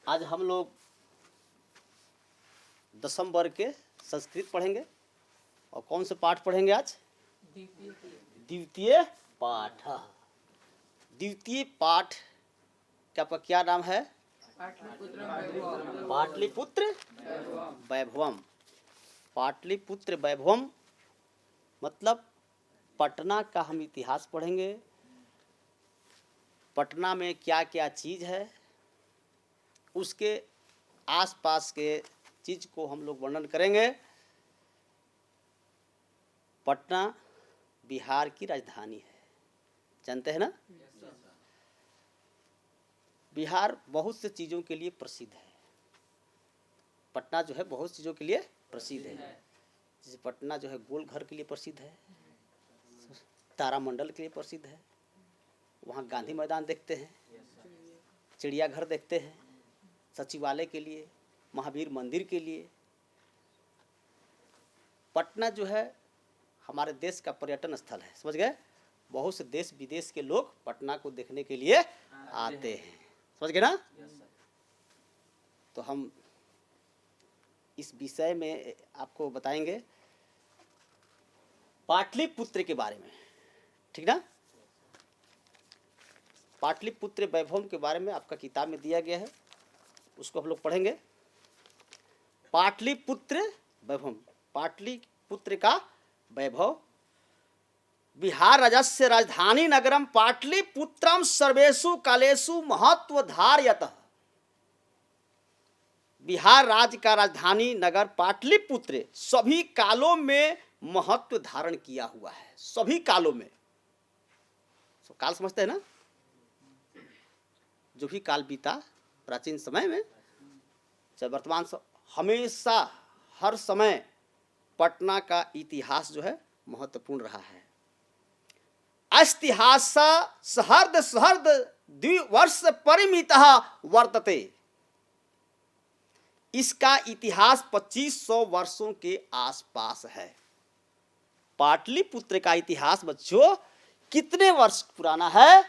आज हम लोग 10वीं वर्ग के संस्कृत पढ़ेंगे। और कौन से पाठ पढ़ेंगे आज? द्वितीय पाठ। द्वितीय पाठ का क्या नाम है? पाटलिपुत्र वैभवम। पाटलिपुत्र वैभवम मतलब पटना का हम इतिहास पढ़ेंगे। पटना में क्या क्या चीज़ है, उसके आसपास के चीज़ को हम लोग वर्णन करेंगे। पटना बिहार की राजधानी है, जानते हैं ना? बिहार बहुत से चीज़ों के लिए प्रसिद्ध है। पटना जो है बहुत चीज़ों के लिए प्रसिद्ध है। जैसे पटना जो है गोल घर के लिए प्रसिद्ध है, तारामंडल के लिए प्रसिद्ध है। वहाँ गांधी मैदान देखते हैं, चिड़ियाघर देखते हैं, सचिवालय के लिए, महावीर मंदिर के लिए। पटना जो है हमारे देश का पर्यटन स्थल है, समझ गए? बहुत से देश विदेश के लोग पटना को देखने के लिए आते हैं, समझ गए ना? तो हम इस विषय में आपको बताएंगे पाटलिपुत्र के बारे में, ठीक ना? पाटलिपुत्र वैभव के बारे में आपका किताब में दिया गया है, उसको हम लोग पढ़ेंगे। पाटलिपुत्र वैभव, पाटलिपुत्र का वैभव। बिहार राजस्य राजधानी नगरम पाटलिपुत्रम सर्वेषु कालेषु महत्व धारयतः। बिहार राज्य का राजधानी नगर पाटलिपुत्र सभी कालों में महत्व धारण किया हुआ है, सभी कालों में। तो काल समझते हैं ना? जो भी काल बीता प्राचीन समय में, चाहे वर्तमान हमेशा हर समय पटना का इतिहास जो है महत्वपूर्ण रहा है। अस्तिहास सहर्द सहर्द द्विवर्ष परिमितः वर्तते। इसका इतिहास 2500 वर्षों के आसपास है। पाटलिपुत्र का इतिहास बच्चों कितने वर्ष पुराना है?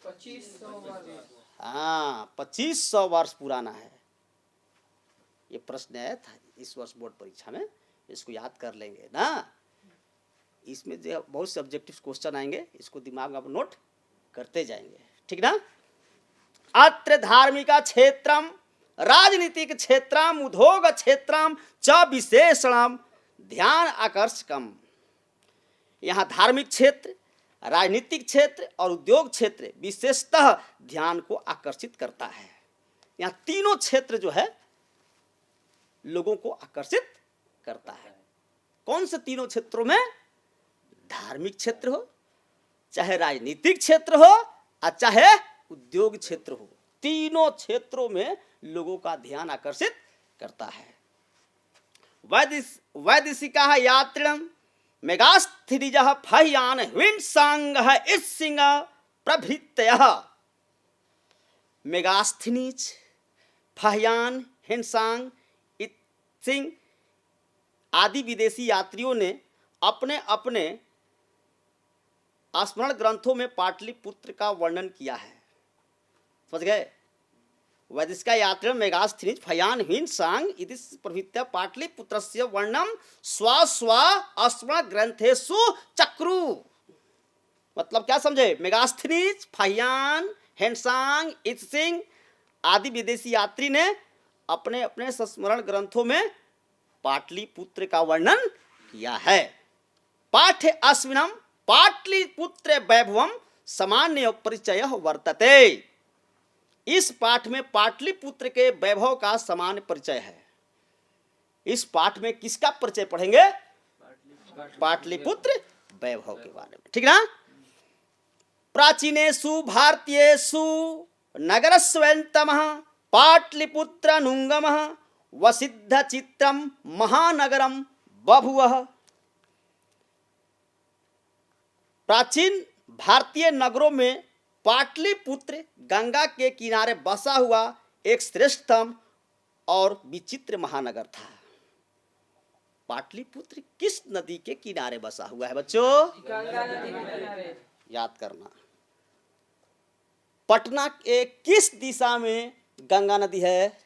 2500 वर्ष। हाँ, 2500 वर्ष पुराना है। ये प्रश्न आया था इस वर्ष बोर्ड परीक्षा में, इसको याद कर लेंगे ना। इसमें जो बहुत से ऑब्जेक्टिव क्वेश्चन आएंगे, इसको दिमाग में नोट करते जाएंगे, ठीक ना? अत्र धार्मिक क्षेत्रम राजनीतिक क्षेत्रम उद्योग क्षेत्रम च विशेषणम ध्यान आकर्षकम। यहाँ धार्मिक क्षेत्र, राजनीतिक क्षेत्र और उद्योग क्षेत्र विशेषतः ध्यान को आकर्षित करता है। यहाँ तीनों क्षेत्र जो है लोगों को आकर्षित करता है। कौन से तीनों क्षेत्रों में? धार्मिक क्षेत्र हो, चाहे राजनीतिक क्षेत्र हो और चाहे उद्योग क्षेत्र हो, तीनों क्षेत्रों में लोगों का ध्यान आकर्षित करता है। वैदेशिका यात्रिणं मेगास्थिरिजः फह्यान हिंसांगः इत्सिंह प्रभृतयः। मेगास्थनीज, फह्यान, हिंसांग, इत्सिंग आदि विदेशी यात्रियों ने अपने अपने स्मरण ग्रंथों में पाटलिपुत्र का वर्णन किया है, समझ गए? वैदिका यात्रा मेगास्थनीज फयान हिंसांग इति प्रभृत्य पाटलिपुत्रस्य वर्णनम स्व स्मरण ग्रंथेषु चक्रु। मतलब क्या समझे? मेगास्थनीज, फयान, हिंसांग, इत्सिंग आदि विदेशी यात्री ने अपने अपने संस्मरण ग्रंथों में पाटलिपुत्र का वर्णन किया है। पाठ्य अस्मिनम पाटलिपुत्र वैभवम सामान्य परिचय वर्तते। इस पाठ में पाटलिपुत्र के वैभव का सामान्य परिचय है। इस पाठ में किसका परिचय पढ़ेंगे? पाटलिपुत्र वैभव के बारे में, ठीक ना? प्राचीनेषु भारतीयेषु नगरस्वयंतमः पाटलिपुत्रनुंगमः वसिद्ध चित्रम महानगरम बभुवः। प्राचीन भारतीय नगरों में पाटलिपुत्र गंगा के किनारे बसा हुआ एक श्रेष्ठतम और विचित्र महानगर था। पाटलिपुत्र किस नदी के किनारे बसा हुआ है बच्चों? गंगा नदी के किनारे। याद करना। पटना के किस दिशा में गंगा नदी है,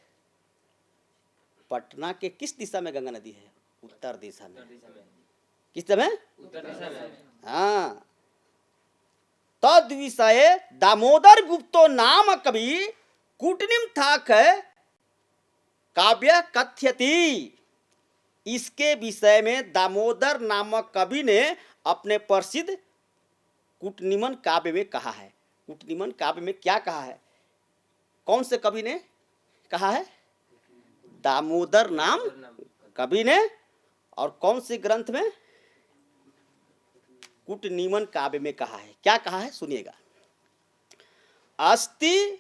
पटना के किस दिशा में गंगा नदी है? उत्तर दिशा में। किस दिशा में? उत्तर दिशा में। हाँ। तद विषय दामोदर गुप्तो नाम कवि कूटनिम थाक काव्य कथ्यति। इसके विषय में दामोदर नामक कवि ने अपने प्रसिद्ध कूटनिमन काव्य में कहा है। कूटनिमन काव्य में क्या कहा है? कौन से कवि ने कहा है? दामोदर नाम कवि ने। और कौन से ग्रंथ में? कूटनिमन काव्य में कहा है। क्या कहा है सुनिएगा। अस्ति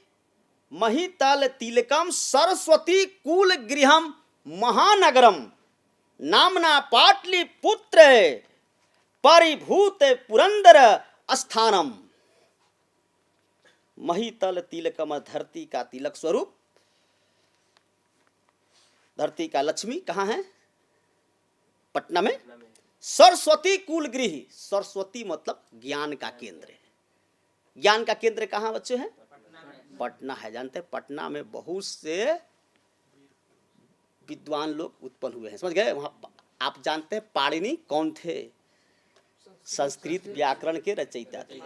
महितल तिलकम सरस्वती कुल गृहम महानगरम नामना पाटलिपुत्र परिभूत पुरंदर स्थानम। महितल तिलकम, धरती का तिलक स्वरूप, धरती का लक्ष्मी कहाँ है? पटना में। सरस्वती कुल गृह, सरस्वती मतलब ज्ञान का केंद्र है। ज्ञान का केंद्र कहाँ बच्चे हैं? पटना है। जानते हैं पटना में बहुत से विद्वान लोग उत्पन्न हुए हैं, समझ गए? वहां आप जानते हैं पाणिनि कौन थे? संस्कृत व्याकरण के रचयिता थे।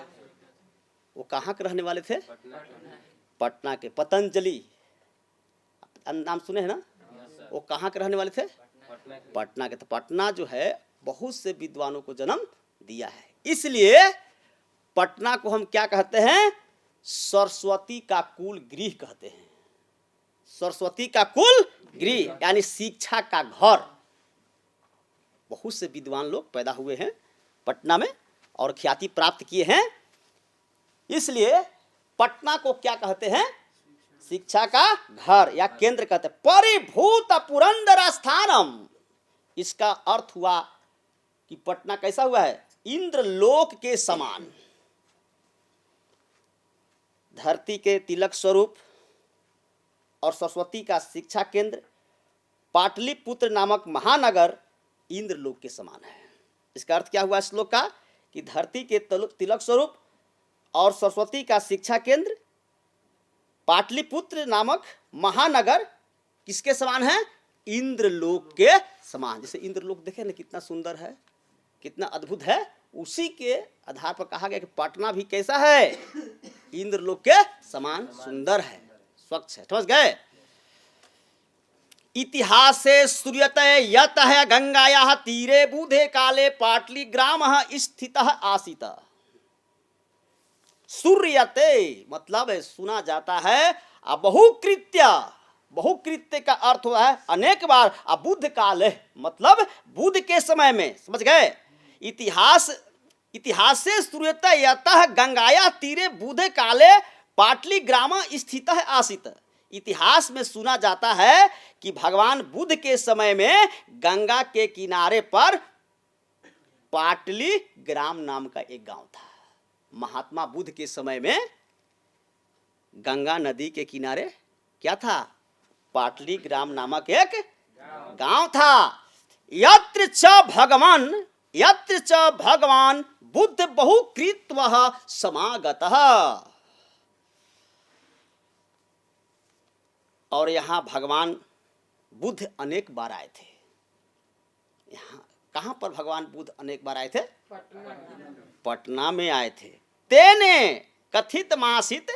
वो कहाँ के रहने वाले थे? पटना के। पतंजलि नाम सुने हैं ना? वो कहाँ के रहने वाले थे? पटना के। तो पटना जो है बहुत से विद्वानों को जन्म दिया है। इसलिए पटना को हम क्या कहते हैं? सरस्वती का कुल गृह कहते हैं। सरस्वती का कुल गृह यानी शिक्षा का घर। बहुत से विद्वान लोग पैदा हुए हैं पटना में और ख्याति प्राप्त किए हैं। इसलिए पटना को क्या कहते हैं? शिक्षा का घर या केंद्र कहते हैं। परिभूत पुरंदर स्थानम, इसका अर्थ हुआ कि पटना कैसा हुआ है? इंद्रलोक के समान। धरती के तिलक स्वरूप और सरस्वती का शिक्षा केंद्र पाटलिपुत्र नामक महानगर इंद्रलोक के समान है। इसका अर्थ क्या हुआ श्लोक का? कि धरती के तिलक स्वरूप और सरस्वती का शिक्षा केंद्र पाटलिपुत्र नामक महानगर किसके समान है? इंद्रलोक के समान। जैसे इंद्रलोक देखे ना कितना सुंदर है, कितना अद्भुत है। उसी के आधार पर कहा गया कि पटना भी कैसा है? इंद्रलोक के समान सुंदर है, स्वच्छ है। समझ गए? इतिहासे श्रूयते यतः गंगायाः तीरे बुधे काले पाटलिग्रामः स्थितः आसीत्। श्रूयते मतलब सुना जाता है। बहुकृत्य, बहुकृत्य का अर्थ हुआ है अनेक बार। बुध काल मतलब बुध के समय में। समझ गए? इतिहासे श्रूयते यतः गंगाया तीरे बुधे काले पाटलिग्राम स्थितः आसीत्। इतिहास में सुना जाता है कि भगवान बुद्ध के समय में गंगा के किनारे पर पाटलिग्राम नाम का एक गांव था। महात्मा बुद्ध के समय में गंगा नदी के किनारे क्या था? पाटलिग्राम नामक एक गांव था। यत्र च भगवान बुद्ध बहुकृत्वः समागतः। और यहाँ भगवान बुद्ध अनेक बार आए थे। यहाँ कहाँ पर भगवान बुद्ध अनेक बार आए थे? पटना में आए थे। तेने कथित मासित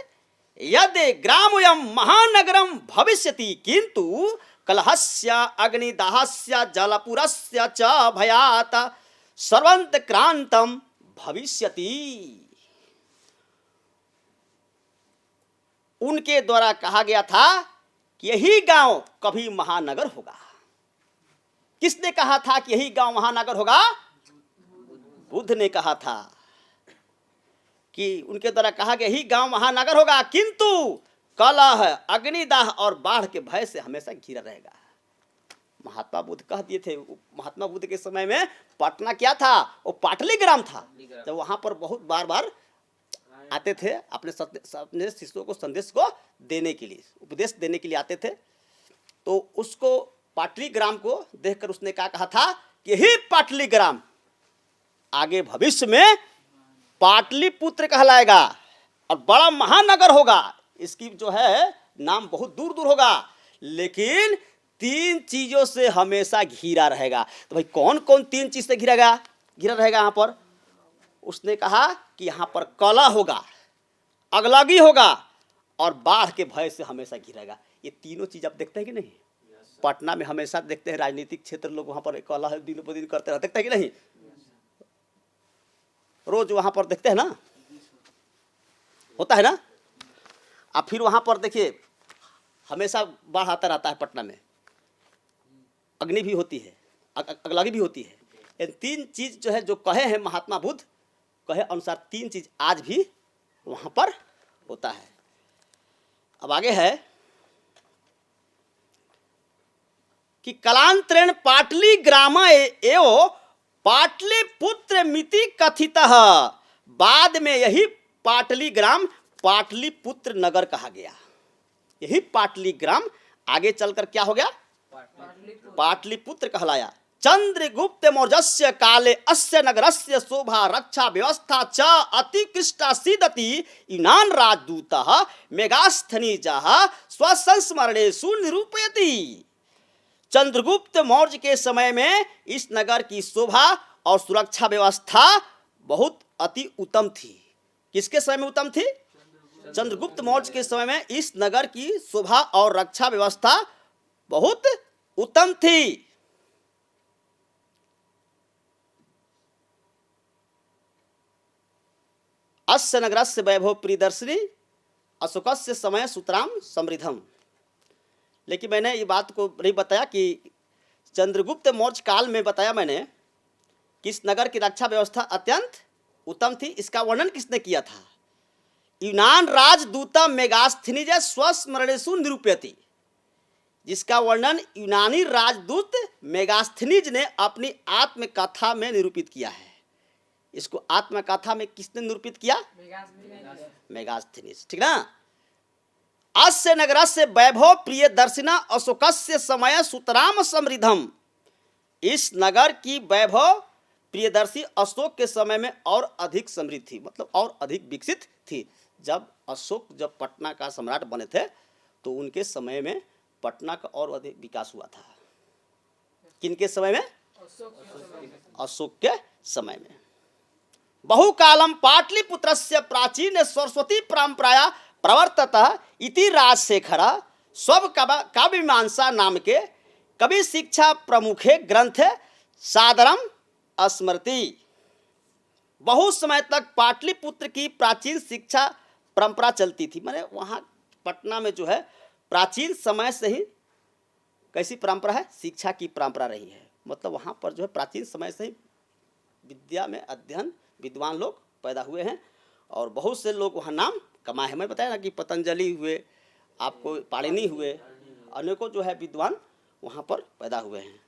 यदि ग्रामयम महानगरम भविष्यति किंतु कलहस्य अग्निदाहस्य जलपुरस्य च भयात सर्वंत क्रांतम भविष्यति। उनके द्वारा कहा गया था कि यही गांव कभी महानगर होगा। किसने कहा था कि यही गांव महानगर होगा? बुद्ध ने कहा था कि उनके द्वारा कहा गया यही गांव महानगर होगा, किंतु कलह अग्निदाह और बाढ़ के भय से हमेशा घिरा रहेगा। महात्मा बुद्ध कह दिए थे। महात्मा बुद्ध के समय में पटना क्या था? वो पाटलिग्राम था। जब वहां पर बहुत बार बार आते थे अपने शिष्यों को संदेश को देने के लिए, उपदेश देने के लिए आते थे। तो उसको पाटलिग्राम को देखकर उसने क्या कहा था कि यही पाटलिग्राम आगे भविष्य में पाटलिपुत्र कहलाएगा और बड़ा महानगर होगा। इसकी जो है नाम बहुत दूर दूर होगा, लेकिन 3 चीजों से हमेशा घिरा रहेगा। तो भाई कौन कौन 3 चीज से घिरा रहेगा यहाँ पर? उसने कहा कि यहाँ पर कलह होगा, अगलगी होगा और बाढ़ के भय से हमेशा घिरेगा। ये तीनों चीज आप देखते हैं कि नहीं? पटना में हमेशा देखते हैं राजनीतिक क्षेत्र लोग वहां पर कलह दिन ब दिन करते रहते, देखते हैं कि नहीं? रोज वहां पर देखते हैं ना, होता है ना। अब फिर वहां पर देखिए हमेशा बाढ़ आता रहता है पटना में, अग्नि भी होती है, अगलगी भी होती है। ये 3 चीज जो है, जो कहे हैं महात्मा बुद्ध कहे अनुसार 3 चीज आज भी वहां पर होता है। अब आगे है कि कलांतरेण पाटली ग्राम एवं पाटलिपुत्र मिति कथितः, बाद में यही पाटली ग्राम पाटलिपुत्र नगर कहा गया। यही पाटली ग्राम आगे चलकर क्या हो गया? पाटलिपुत्र कहलाया। चंद्रगुप्त मौर्यस्य काले अस्य नगरस्य शोभा रक्षा व्यवस्था च अतिकृष्टा सिद्धति यूनान राजदूतः मेगास्थनीजः स्वसंस्मरणेषु निरूपयति। चंद्रगुप्त मौर्य के समय में इस नगर की शोभा और सुरक्षा व्यवस्था बहुत अति उत्तम थी। किसके समय में उत्तम थी? चंद्रगुप्त मौर्य के समय में इस नगर की शोभा और रक्षा व्यवस्था बहुत उत्तम थी। अस्य नगरस्य वैभव प्रियदर्शिनी अशोकस्य समय सुतराम समृद्धम। लेकिन मैंने ये बात को नहीं बताया कि चंद्रगुप्त मौर्य काल में बताया मैंने कि इस नगर की रक्षा व्यवस्था अत्यंत उत्तम थी। इसका वर्णन किसने किया था? यूनान राजदूता मेगास्थनीज स्वस्मरणेषु निरूपयति। जिसका वर्णन यूनानी राजदूत मेगास्थनीज ने अपनी आत्मकथा में निरूपित किया है। इसको आत्मकथा में किसने निरूपित किया? मेगास्थनीज, ठीक ना। अस्य नगरस्य वैभव प्रियदर्शिना अशोकस्य समय सुतराम समृद्धम। इस नगर की वैभव प्रियदर्शी अशोक के समय में और अधिक समृद्ध थी, मतलब और अधिक विकसित थी। जब अशोक जब पटना का सम्राट बने थे तो उनके समय में पटना का और अधिक विकास हुआ था। किनके समय में? अशोक के समय में। बहुकालम पाटलिपुत्रस्य प्राचीन सरस्वती परंपराया प्रवर्ततः इति राजशेखर स्व काव्यमीमांसा नाम के कवि शिक्षा प्रमुखे ग्रंथ सादरम स्मृति। बहुत समय तक पाटलिपुत्र की प्राचीन शिक्षा परंपरा चलती थी। माने वहाँ पटना में जो है प्राचीन समय से ही कैसी परंपरा है? शिक्षा की परंपरा रही है। मतलब वहाँ पर जो है प्राचीन समय से ही विद्या में अध्ययन विद्वान लोग पैदा हुए हैं और बहुत से लोग वहाँ नाम कमाए हैं। मैं बताया ना कि पतंजलि हुए, आपको पाणिनि हुए, अनेकों जो है विद्वान वहाँ पर पैदा हुए हैं।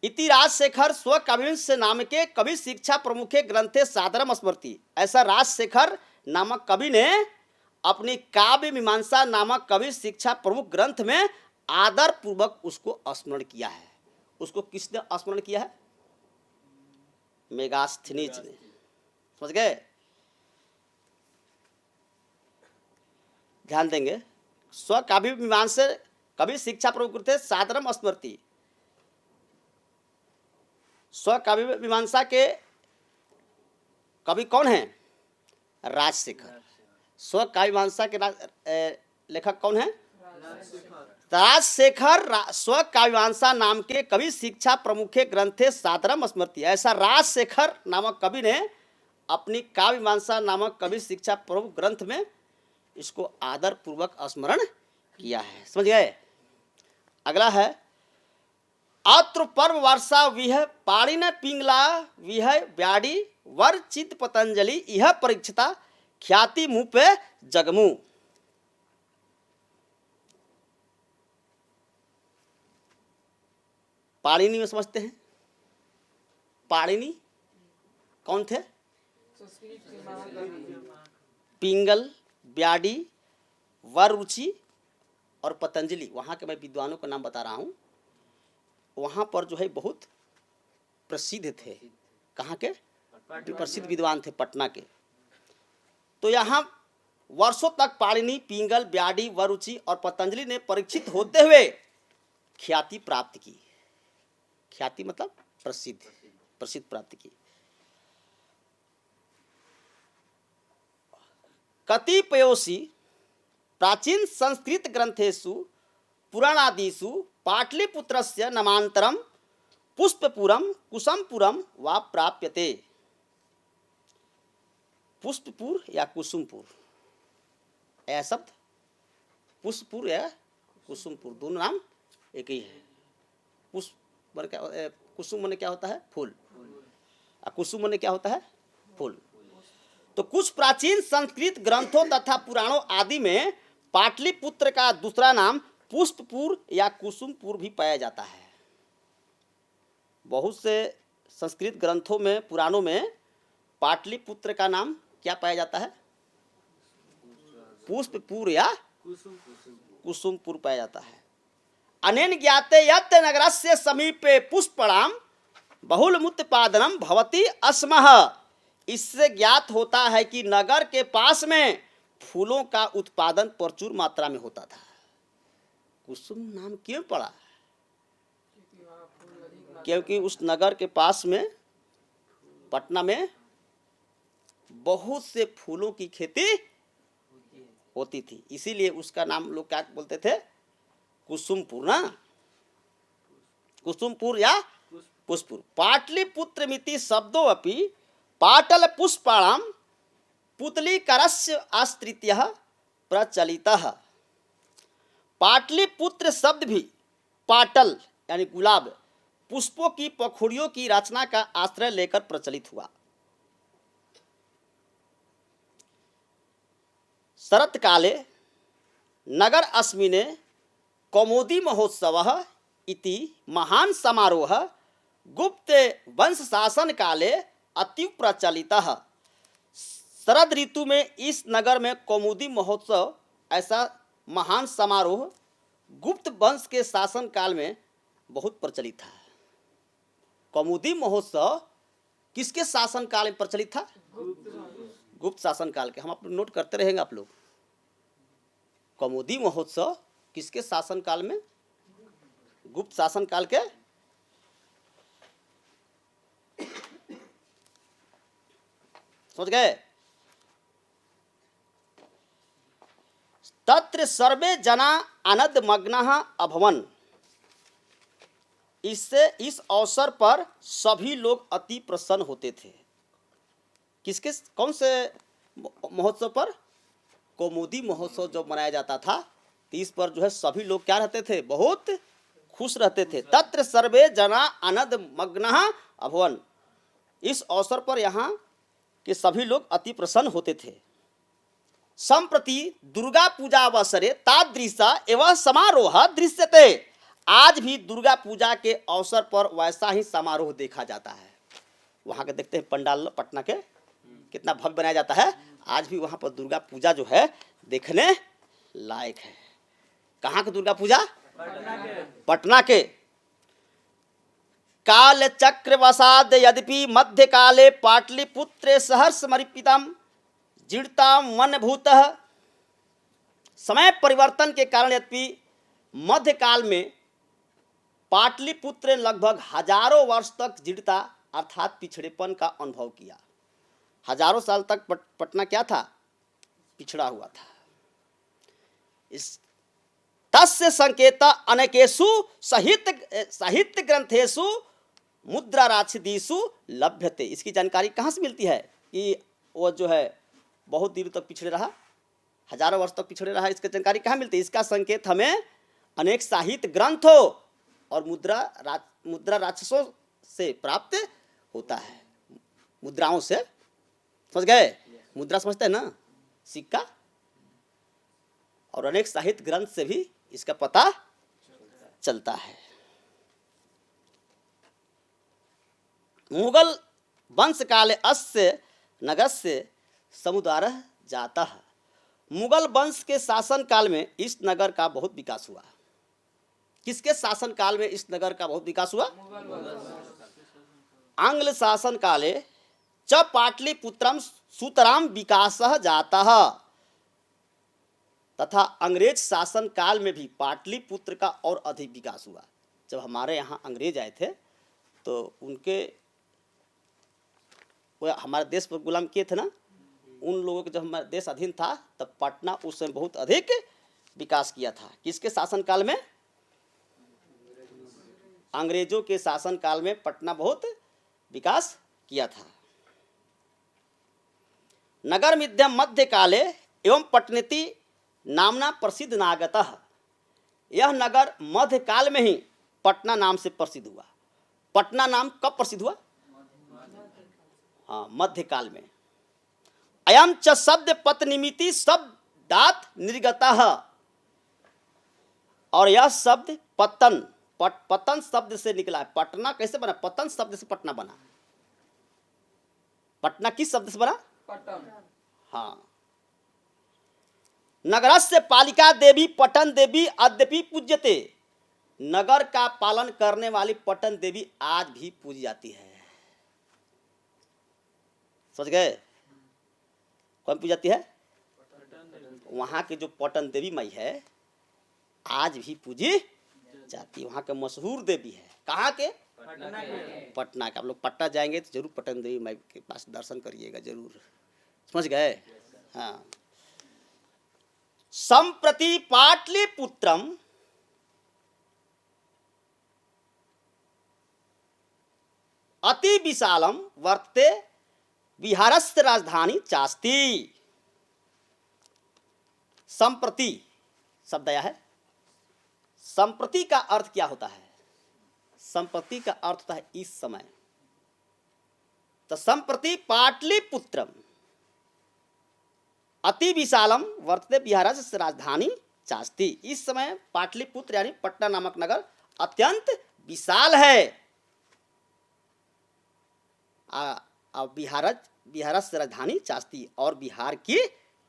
इति राजशेखर स्व काव्यमीमांसा नाम के कवि शिक्षा प्रमुखे ग्रंथे सादरम स्मृति। ऐसा राजशेखर नामक कवि ने अपनी काव्य मीमांसा नामक कवि शिक्षा प्रमुख ग्रंथ में आदर पूर्वक उसको स्मरण किया है। उसको किसने स्मरण किया है? मेगास्थनीज ने। समझ गए? ध्यान देंगे। स्व काव्य मीमांसा कवि शिक्षा प्रमुख ग्रंथ सादरम स्मृति। स्व काव्य मीमांसा के कवि कौन है? राजशेखर। स्व काव्य मीमांसा के लेखक कौन है? राजशेखर स्व काव्यमीमांसा नाम के कवि शिक्षा प्रमुखे ग्रंथे सादरम स्मृति। ऐसा राजशेखर नामक कवि ने अपनी काव्यमीमांसा नामक कवि शिक्षा प्रमुख ग्रंथ में इसको आदर पूर्वक स्मरण किया है। समझ गए? अगला है अत्र पर्व वर्षा विह पाणिन पिंगला विह व्याडी वर चित पतंजलि यह परीक्षिता ख्याति मुँह पे जगमू। पाणिनि में समझते हैं? पाणिनि कौन थे? पिंगल, ब्याडी, वररुचि और पतंजलि, वहाँ के मैं विद्वानों का नाम बता रहा हूँ। वहाँ पर जो है बहुत प्रसिद्ध थे। कहाँ के? प्रसिद्ध विद्वान थे पटना के। तो यहाँ वर्षों तक पाणिनि, पिंगल, ब्याडी, वरुचि और पतंजलि ने परीक्षित होते हुए ख्याति प्राप्त की। ख्याति मतलब प्रसिद्ध प्राप्त की। कतिपयोषि प्राचीन संस्कृत ग्रंथेषु पुराणादिषु पाटलिपुत्रस्य नामांतरम पुष्पपुरम कुसुमपुरम वा प्राप्यते। पुष्पपुर या कुसुमपुर, यह शब्द पुष्पपुर या कुसुमपुर दोनों नाम एक ही है। पुष्प मन क्या, कुसुम मन क्या होता है? फूल। और कुसुम मन क्या होता है? फूल। तो कुछ प्राचीन संस्कृत ग्रंथों तथा पुराणों आदि में पाटलिपुत्र का दूसरा नाम पुष्पपुर या कुसुमपुर भी पाया जाता है। बहुत से संस्कृत ग्रंथों में, पुराणों में पाटलिपुत्र का नाम क्या पाया जाता है? पुष्पपुर या कुसुमपुर पाया जाता है। अनेन ज्ञाते यत् नगरस्य समीपे पुष्पणाम बहुलमुत्पादनम भवति अस्मः। इससे ज्ञात होता है कि नगर के पास में फूलों का उत्पादन प्रचुर मात्रा में होता था। कुसुम नाम क्यों पड़ा? क्योंकि उस नगर के पास में, पटना में, बहुत से फूलों की खेती होती थी, इसीलिए उसका नाम लोग क्या बोलते थे? कुसुमपुर ना, कुसुमपुर या पुष्पपुर। पाटलिपुत्र मिति शब्दों अपि पाटल पुष्पाणाम पुतलीकरस्य आश्रित्य प्रचलितः। पाटलिपुत्र शब्द भी पाटल यानी गुलाब पुष्पों की पखुड़ियों की रचना का आश्रय लेकर प्रचलित हुआ। शरत काले नगर अस्मिने कौमुदी महोत्सवः इति महान समारोह गुप्त वंश शासन काले अति प्रचलितः। शरद ऋतु में इस नगर में कौमुदी महोत्सव ऐसा महान समारोह गुप्त वंश के शासन काल में बहुत प्रचलित था। कौमुदी महोत्सव किसके शासन काल में प्रचलित था? गुप्त शासन काल के। हम आप नोट करते रहेंगे आप लोग। कौमुदी महोत्सव किसके शासन काल में? गुप्त शासन काल के। समझ गए? तत्र सर्वे जना आनंद मग्नः अभवन। इससे इस अवसर पर सभी लोग अति प्रसन्न होते थे। किसके, कौन से महोत्सव पर? कौमुदी महोत्सव जब मनाया जाता था तो इस पर जो है सभी लोग क्या रहते थे? बहुत खुश रहते थे। तत्र सर्वे जना आनंद मग्नः अभवन। इस अवसर पर यहाँ के सभी लोग अति प्रसन्न होते थे। संप्रति दुर्गा पूजा अवसरे तादृशा एवं समारोह दृश्यते। आज भी दुर्गा पूजा के अवसर पर वैसा ही समारोह देखा जाता है। वहाँ के देखते हैं पंडाल पटना के कितना भव्य बनाया जाता है। आज भी वहाँ पर दुर्गा पूजा जो है देखने लायक है। कहाँ की दुर्गा पूजा? पटना के। काल चक्र वसाद यद्यपि मध्य काले पाटलिपुत्रे सहर्ष मरिपितम जीर्ता मन भूतः। समय परिवर्तन के कारण यद्यपि मध्य काल में पाटलिपुत्र लगभग हजारों वर्ष तक जीर्णता अर्थात पिछड़ेपन का अनुभव किया। हजारों साल तक पटना क्या था? पिछड़ा हुआ था। इस तस्य संकेत अनेकेषु साहित्य ग्रंथेषु मुद्रा राक्षदीषु लभ्यते। इसकी जानकारी कहाँ से मिलती है कि वो जो है बहुत देर तक पिछड़े रहा, हजारों वर्ष तक पिछड़े रहा? इसकी जानकारी कहाँ मिलती है? इसका संकेत हमें अनेक साहित्य ग्रंथों और मुद्रा राक्षसों से प्राप्त होता है। मुद्राओं से, समझ गए? मुद्रा समझते हैं ना? सिक्का। और अनेक साहित्य ग्रंथ से भी इसका पता चलता है। मुगल वंश काले अस्य नगरस्य समुदारः जातः। मुगल वंश के शासन काल में इस नगर का बहुत विकास हुआ। किसके शासन काल में इस नगर का बहुत विकास हुआ? आंग्ल शासन काले च पाटलिपुत्रम सुतराम विकासः जातः। तथा अंग्रेज शासन काल में भी पाटलिपुत्र का और अधिक विकास हुआ। जब हमारे यहाँ अंग्रेज आए थे तो उनके वो हमारे देश पर गुलाम किए थे ना, उन लोगों के जब हमारा देश अधीन था तब पटना उस समय बहुत अधिक विकास किया था। किसके शासन काल में? अंग्रेजों के शासन काल में पटना बहुत विकास किया था। नगर मध्य काले एवं पटनेति नामना प्रसिद्ध नागतः, यह नगर मध्य काल में ही पटना नाम से प्रसिद्ध हुआ। पटना नाम कब प्रसिद्ध हुआ? हाँ, मध्य काल में। अयम च शब्द पतनिमिति शब्दात निर्गतः, और यह शब्द पतन पतन शब्द से निकला है। पटना कैसे बना? पतन शब्द से पटना बना। पटना किस शब्द से बना? पटन। हाँ। नगरस्य पालिका देवी पटन देवी अद्यपि पूज्यते, नगर का पालन करने वाली पटन देवी आज भी पूजी जाती है। समझ गए? कौन पूजी जाती है? वहां की जो पटन देवी माई है आज भी पूजी जाती है। वहां के मशहूर देवी है। कहाँ के? पटना के। आप लोग पटना जाएंगे तो जरूर पटन देवी माई के पास दर्शन करिएगा जरूर। समझ गए? हाँ। संप्रति पाटलिपुत्रम अति विशालम वर्तते बिहारस्य राजधानी चास्ति। संप्रति शब्द आया है। संप्रति का अर्थ क्या होता है? संप्रति का अर्थ होता है इस समय। तो संप्रति पाटलिपुत्रम अति विशालम वर्तते बिहारस्य राजधानी चास्ति। इस समय पाटलिपुत्र यानी पटना नामक नगर अत्यंत विशाल है। बिहारस्य राजधानी चास्ति, और बिहार की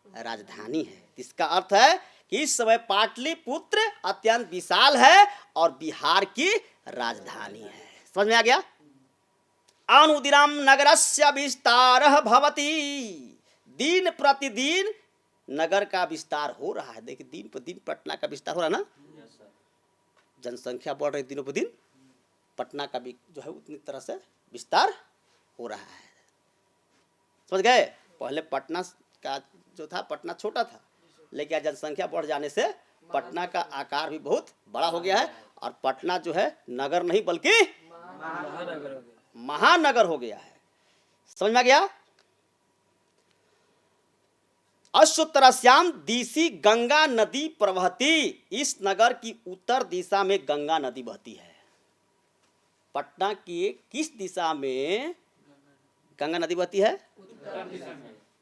राजधानी है। इसका अर्थ है कि इस समय पाटलिपुत्र अत्यंत विशाल है और बिहार की राजधानी है। समझ में आ गया? अनुदिनम नगरस्य विस्तारः भवति, दिन प्रतिदिन नगर का विस्तार हो रहा है। देखिए दिन पर दिन पटना का विस्तार हो रहा है ना। जनसंख्या बढ़ रही दिनों पर दिन, पटना का भी जो है उतनी तरह से विस्तार हो रहा है। समझ गए? पहले पटना का जो था, पटना छोटा था, लेकिन जनसंख्या बढ़ जाने से पटना का आकार भी बहुत बड़ा हो गया है और पटना जो है नगर नहीं बल्कि महानगर हो गया है। समझ में आ गया? अश्वतरस्याम दिशि गंगा नदी प्रवहती, इस नगर की उत्तर दिशा में गंगा नदी बहती है। पटना की किस दिशा में गंगा नदी बहती है?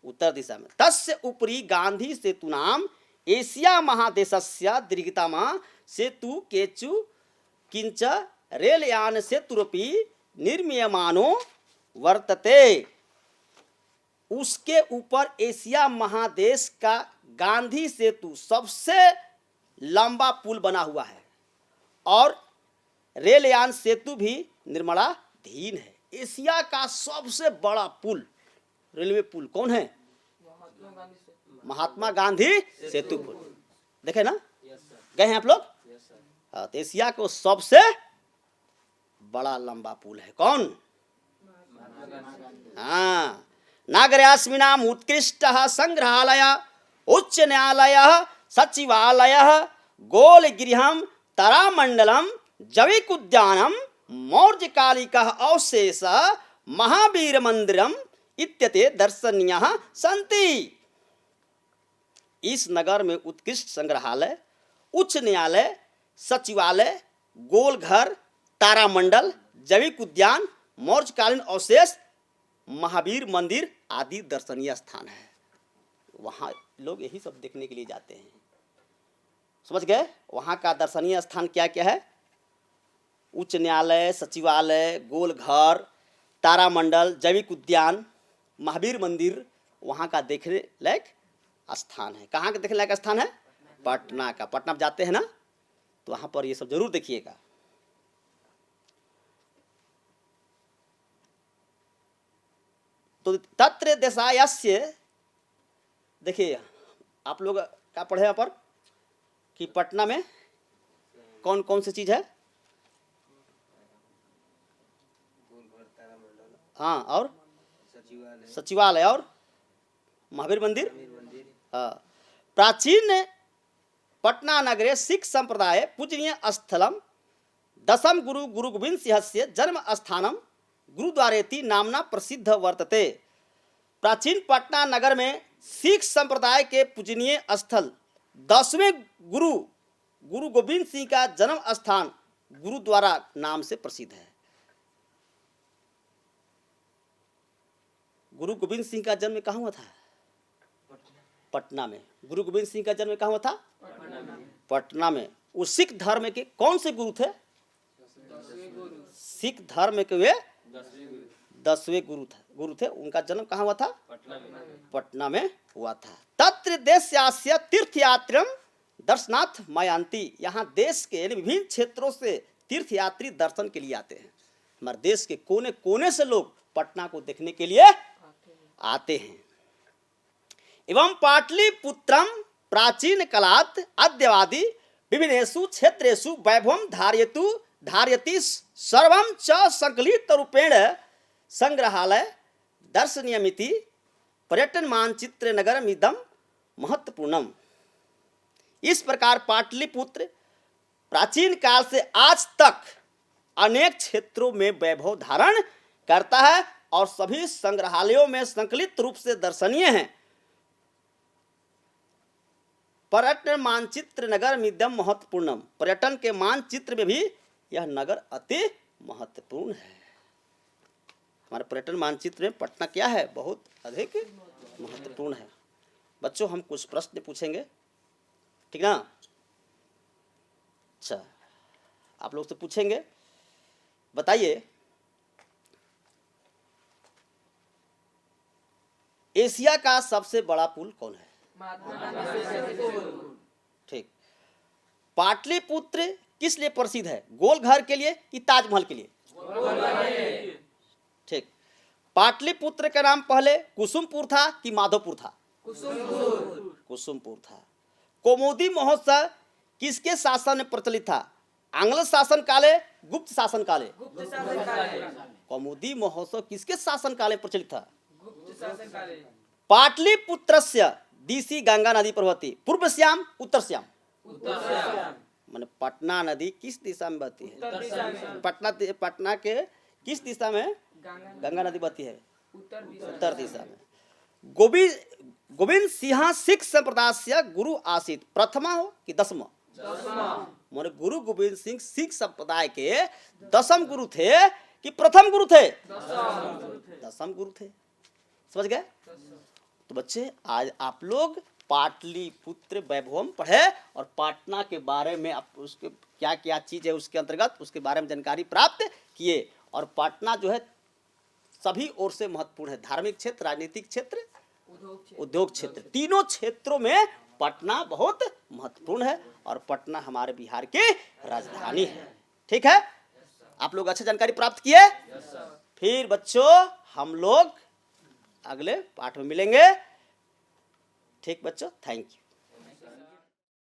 उत्तर दिशा में। तस्य उपरि गांधी सेतु नाम एशिया महादेशस्य दीर्घतम सेतु केचु किंच रेलयान सेतुरपि निर्मीयमानो वर्तते। उसके ऊपर एशिया महादेश का गांधी सेतु सबसे लंबा पुल बना हुआ है और रेलयान सेतु भी निर्माणाधीन है। एशिया का सबसे बड़ा पुल, रेलवे पुल कौन है? महात्मा गांधी सेतु पुल। देखे ना? गए हैं आप लोग? हाँ, तो एशिया को सबसे बड़ा लंबा पुल है कौन? हाँ। नागरयास्मिनाम उत्कृष्ट संग्रहालय उच्च न्यायालय सचिवालय गोलगृहम तारामंडलम जैविक उद्यानम मौर्यकालिक अवशेष महावीर मंदिरम इत्यते दर्शनीय सन्ति। इस नगर में उत्कृष्ट संग्रहालय, उच्च न्यायालय, सचिवालय, गोलघर, तारामंडल, जैविक उद्यान, मौर्यकालीन अवशेष, महावीर मंदिर आदि दर्शनीय स्थान है। वहाँ लोग यही सब देखने के लिए जाते हैं। समझ गए? वहाँ का दर्शनीय स्थान क्या क्या है? उच्च न्यायालय, सचिवालय, गोलघर, तारामंडल, जैविक उद्यान, महावीर मंदिर, वहाँ का देखने लायक स्थान है। कहाँ का देखने लायक स्थान है? पटना का। पटना जाते हैं ना तो वहाँ पर ये सब जरूर देखिएगा। तो तत्र देशायस्य, देखिए आप लोग क्या पढ़े यहाँ पर कि पटना में कौन कौन सी चीज है? हाँ, और सचिवालय और महावीर मंदिर। हाँ, प्राचीन पटना नगरे सिख संप्रदाय पूजनीय स्थलम दशम गुरु गुरु गोविंद सिंहस्य जन्म स्थानम गुरुद्वारेति नामना प्रसिद्ध वर्तते। प्राचीन पटना नगर में सिख संप्रदाय के पूजनीय स्थल 10वें गुरु गुरु गोविंद सिंह का जन्म स्थान गुरुद्वारा नाम से प्रसिद्ध है। गुरु गोविंद सिंह का जन्म कहाँ हुआ था? पटना में। गुरु गोविंद सिंह का जन्म कहाँ हुआ था? पटना में। वो सिख धर्म के कौन से गुरु थे? सिख धर्म के वे 10वें गुरु थे। उनका जन्म कहाँ हुआ था? पटना में हुआ था। तत्र देशास्य तीर्थयात्रियम दर्शनार्थ मयांति। यहाँ देश के विभिन्न क्षेत्रों से तीर्थयात्री दर्शन के लिए आते हैं। हमारे देश के कोने कोने से लोग पटना को देखने के लिए आते हैं। एवं पाटलिपुत्रम प्राचीन कालात् अद्यवादि विभिन्नेषु क्षेत्रेषु वैभवं धारयति सर्वं च संकलित रूपेण संग्रहालय दर्शनीयमिति पर्यटन मानचित्र नगरमिदं महत्वपूर्णम। इस प्रकार पाटलिपुत्र प्राचीन काल से आज तक अनेक क्षेत्रों में वैभव धारण करता है और सभी संग्रहालयों में संकलित रूप से दर्शनीय है। पर्यटन मानचित्र नगर मिदम महत्वपूर्णम। पर्यटन के मानचित्र में भी यह नगर अति महत्वपूर्ण है। हमारे पर्यटन मानचित्र में पटना क्या है? बहुत अधिक महत्वपूर्ण है। बच्चों, हम कुछ प्रश्न पूछेंगे, ठीक ना? अच्छा, आप लोग से पूछेंगे, बताइए एशिया का सबसे बड़ा पुल कौन है? ठीक। पाटलिपुत्र किस लिए प्रसिद्ध है? गोल घर के लिए कि ताजमहल के लिए? ठीक। पाटलिपुत्र का नाम पहले कुसुमपुर था कि माधवपुर था? कुसुमपुर था। कौमुदी महोत्सव किसके शासन में प्रचलित था? आंग्ल शासन काले, गुप्त शासन काले? कौमुदी महोत्सव किसके शासन काले प्रचलित था? पाटलिपुत्रस्य दिशि गंगा नदी प्रवहति पूर्वश्याम उत्तरश्याम। माने पटना नदी किस दिशा में बहती है? पटना के किस दिशा में गंगा नदी बहती है? उत्तर दिशा में। गोविंद सिंह सिख संप्रदाय से गुरु आसीत। प्रथमा हो कि दसमा? माने गुरु गोविंद सिंह सिख संप्रदाय के 10म गुरु थे कि प्रथम गुरु थे? 10म गुरु थे। समझ गए? तो बच्चे, आज आप लोग पाटलिपुत्र वैभवम पढ़े और पटना के बारे में आप उसके क्या क्या चीज है उसके अंतर्गत उसके बारे में जानकारी प्राप्त किए। और पटना जो है सभी ओर से महत्वपूर्ण है। धार्मिक क्षेत्र, राजनीतिक क्षेत्र, उद्योग क्षेत्र, तीनों क्षेत्रों में पटना बहुत महत्वपूर्ण है। और पटना हमारे बिहार की राजधानी है। ठीक है? आप लोग अच्छी जानकारी प्राप्त किए। फिर बच्चों, हम लोग अगले पाठ में मिलेंगे। ठीक बच्चों, थैंक यू।